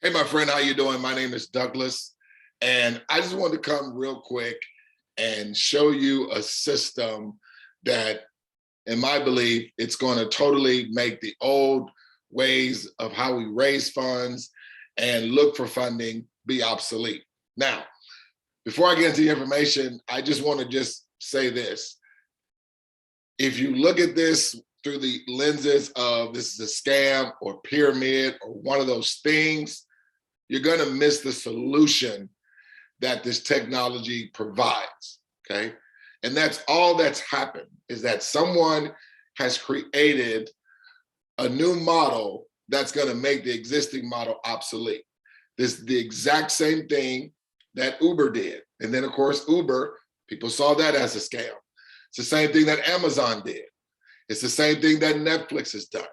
Hey, my friend, how you doing? My name is Douglas, and I just wanted to come real quick and show you a system that, in my belief, it's going to totally make the old ways of how we raise funds and look for funding be obsolete. Now, before I get into the information, I just want to just say this. If you look at this through the lenses of this is a scam or pyramid or one of those things, you're going to miss the solution that this technology provides, okay? And that's all that's happened, is that someone has created a new model that's going to make the existing model obsolete. This is the exact same thing that Uber did. And then, of course, Uber, people saw that as a scam. It's the same thing that Amazon did. It's the same thing that Netflix has done.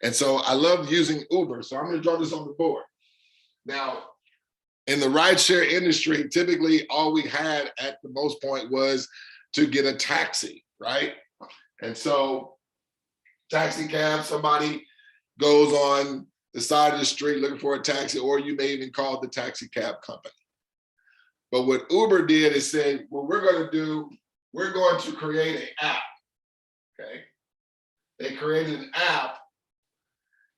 And so I love using Uber. So I'm going to draw this on the board. Now, in the rideshare industry, typically all we had at the most point was to get a taxi, right? And so taxi cab, somebody goes on the side of the street looking for a taxi, or you may even call the taxi cab company. But what Uber did is say, what we're going to do, we're going to create an app, okay? They created an app.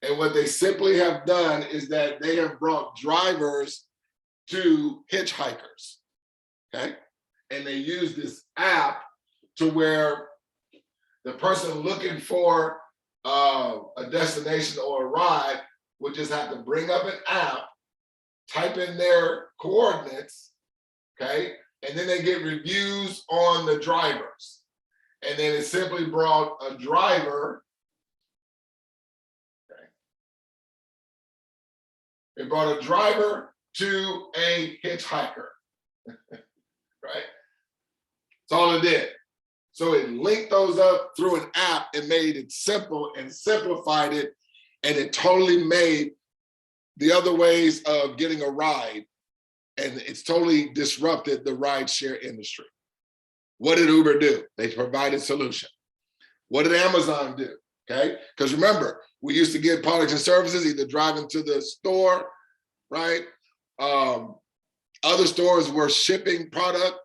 And what they simply have done is that they have brought drivers to hitchhikers, okay? And they use this app to where the person looking for a destination or a ride would just have to bring up an app, type in their coordinates, okay? And then they get reviews on the drivers. And then it simply brought a driver. It brought a driver to a hitchhiker, right? That's all it did. So it linked those up through an app and made it simple and simplified it. And it totally made the other ways of getting a ride, and it's totally disrupted the rideshare industry. What did Uber do? They provided solution. What did Amazon do? Okay, because remember, we used to get products and services either driving to the store, right? Other stores were shipping product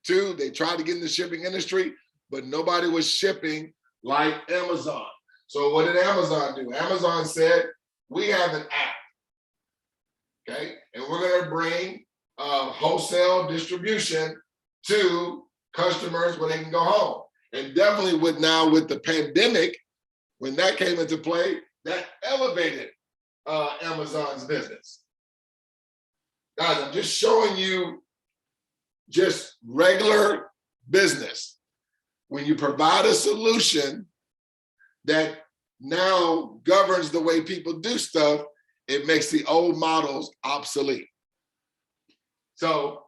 too. They tried to get in the shipping industry, but nobody was shipping like Amazon. So what did Amazon do? Amazon said, we have an app, okay? And we're gonna bring wholesale distribution to customers where they can go home. And definitely with the pandemic, when that came into play, that elevated Amazon's business. Guys, I'm just showing you just regular business. When you provide a solution that now governs the way people do stuff, it makes the old models obsolete. So,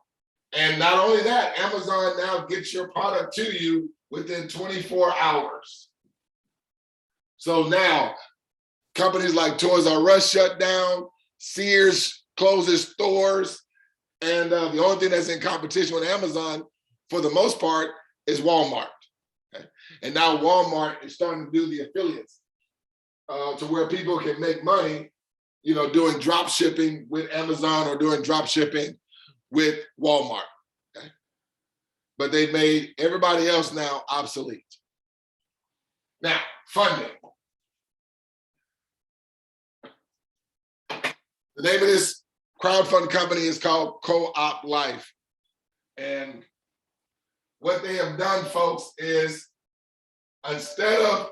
and not only that, Amazon now gets your product to you within 24 hours. So now, companies like Toys R Us shut down, Sears closes stores, and the only thing that's in competition with Amazon, for the most part, is Walmart. Okay? And now Walmart is starting to do the affiliates to where people can make money, you know, doing drop shipping with Amazon or doing drop shipping with Walmart. Okay? But they've made everybody else now obsolete. Now, funding. The name of this crowdfund company is called Co-op Life. And what they have done, folks, is instead of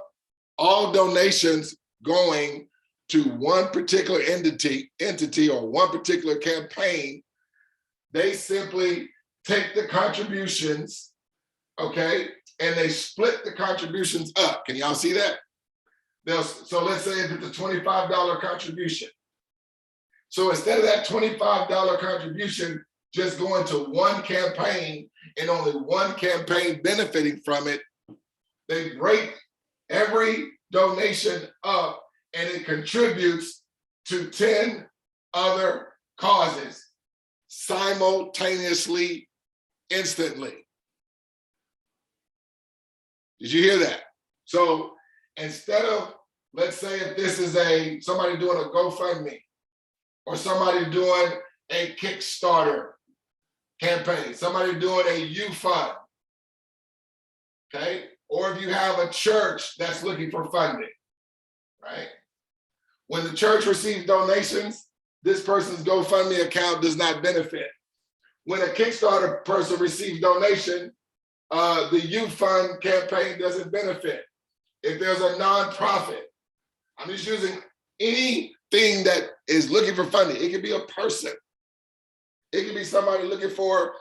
all donations going to one particular entity or one particular campaign, they simply take the contributions, okay, and they split the contributions up. Can y'all see that? So let's say if it's a $25 contribution. So instead of that $25 contribution just going to one campaign and only one campaign benefiting from it, they break every donation up and it contributes to 10 other causes simultaneously, instantly. Did you hear that? So instead of, let's say if this is somebody doing a GoFundMe, or somebody doing a Kickstarter campaign, somebody doing a U fund, okay? Or if you have a church that's looking for funding, right? When the church receives donations, this person's GoFundMe account does not benefit. When a Kickstarter person receives donation, the youth fund campaign doesn't benefit. If there's a nonprofit, I'm just using anything that is looking for funding. It could be a person. It could be somebody looking for,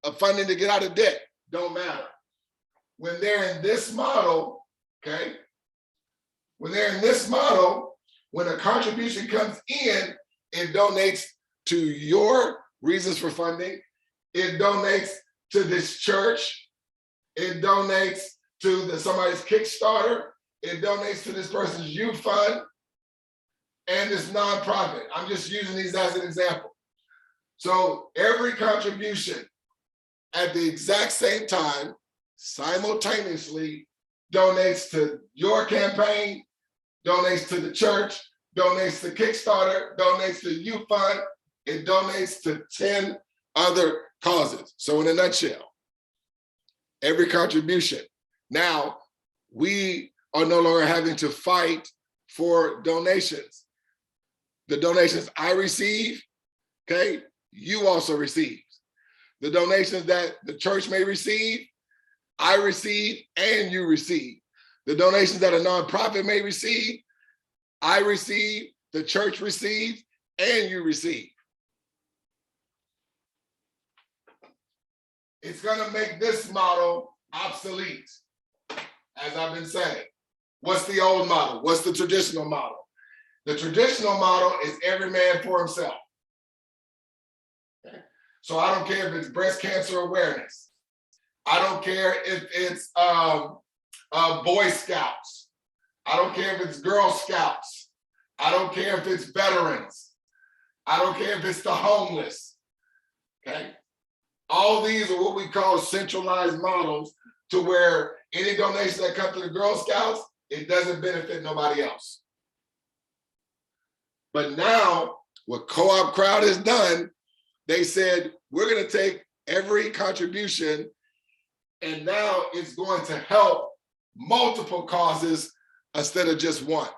a funding to get out of debt. Don't matter. When they're in this model, okay? When they're in this model, when a contribution comes in, it donates to your reasons for funding. It donates to this church. It donates to somebody's Kickstarter. It donates to this person's youth fund and this nonprofit. I'm just using these as an example. So every contribution at the exact same time, simultaneously, donates to your campaign, donates to the church, donates to Kickstarter, donates to youth fund, it donates to 10 other causes. So in a nutshell, every contribution. Now, we are no longer having to fight for donations. The donations I receive, okay, you also receive. The donations that the church may receive, I receive and you receive. The donations that a nonprofit may receive, I receive, the church receives, and you receive. It's gonna make this model obsolete, as I've been saying. What's the old model? What's the traditional model? The traditional model is every man for himself. Okay? So I don't care if it's breast cancer awareness. I don't care if it's Boy Scouts. I don't care if it's Girl Scouts. I don't care if it's veterans. I don't care if it's the homeless. Okay? All these are what we call centralized models, to where any donation that comes to the Girl Scouts, it doesn't benefit nobody else. But now, what Co-op Crowd has done, they said, we're gonna take every contribution and now it's going to help multiple causes instead of just one.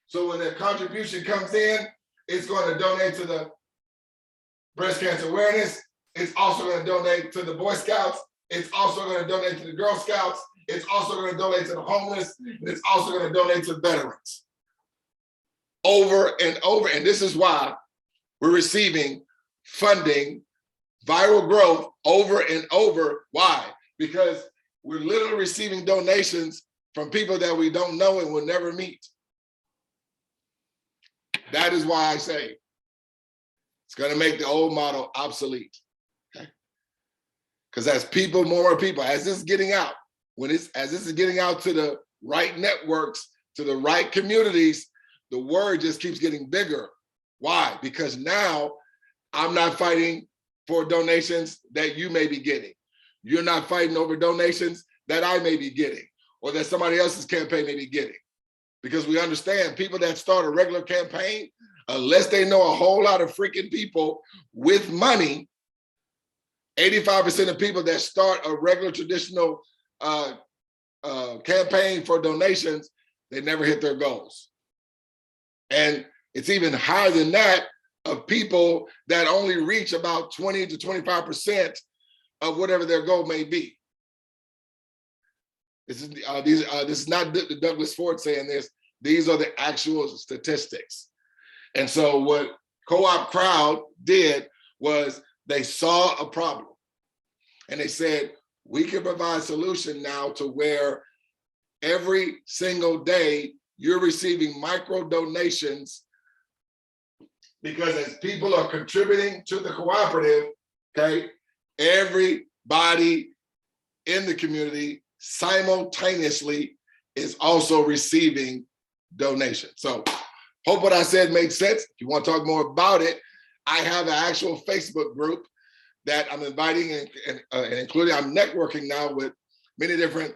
So when a contribution comes in, it's going to donate to the breast cancer awareness. It's also going to donate to the Boy Scouts. It's also going to donate to the Girl Scouts. It's also going to donate to the homeless. And it's also going to donate to veterans. Over and over. And this is why we're receiving funding, viral growth over and over. Why? Because we're literally receiving donations from people that we don't know and will never meet. That is why I say it's going to make the old model obsolete. Okay? Because as people, more people, as this is getting out, as this is getting out to the right networks, to the right communities, the word just keeps getting bigger. Why? Because now I'm not fighting for donations that you may be getting. You're not fighting over donations that I may be getting or that somebody else's campaign may be getting. Because we understand people that start a regular campaign, unless they know a whole lot of freaking people with money, 85% of people that start a regular traditional campaign for donations, they never hit their goals. And it's even higher than that of people that only reach about 20 to 25% of whatever their goal may be. This is not Douglas Ford saying this. These are the actual statistics. And so what Co-op Crowd did was they saw a problem and they said, we can provide a solution now to where every single day you're receiving micro donations, because as people are contributing to the cooperative, okay, everybody in the community simultaneously is also receiving donations. So hope what I said made sense. If you want to talk more about it, I have an actual Facebook group that I'm inviting and including, I'm networking now with many different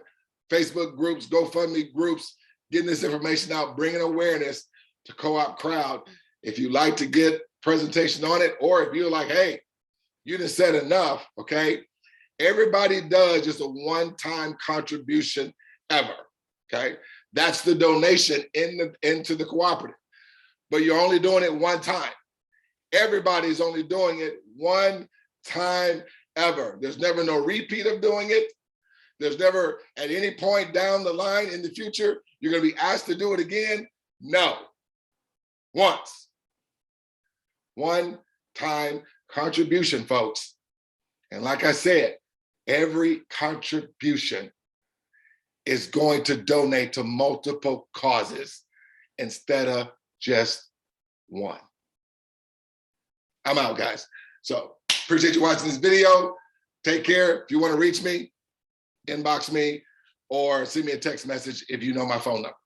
Facebook groups, GoFundMe groups, getting this information out, bringing awareness to Co-op Crowd. If you like to get presentation on it, or if you're like, hey, you done said enough, okay? Everybody does just a one-time contribution ever, okay? That's the donation into the cooperative, but you're only doing it one time. Everybody's only doing it one time ever. There's never no repeat of doing it. There's never at any point down the line in the future, you're gonna be asked to do it again. No, once. One time contribution, folks. And like I said, every contribution is going to donate to multiple causes instead of just one. I'm out, guys. So appreciate you watching this video. Take care. If you want to reach me, inbox me or send me a text message if you know my phone number.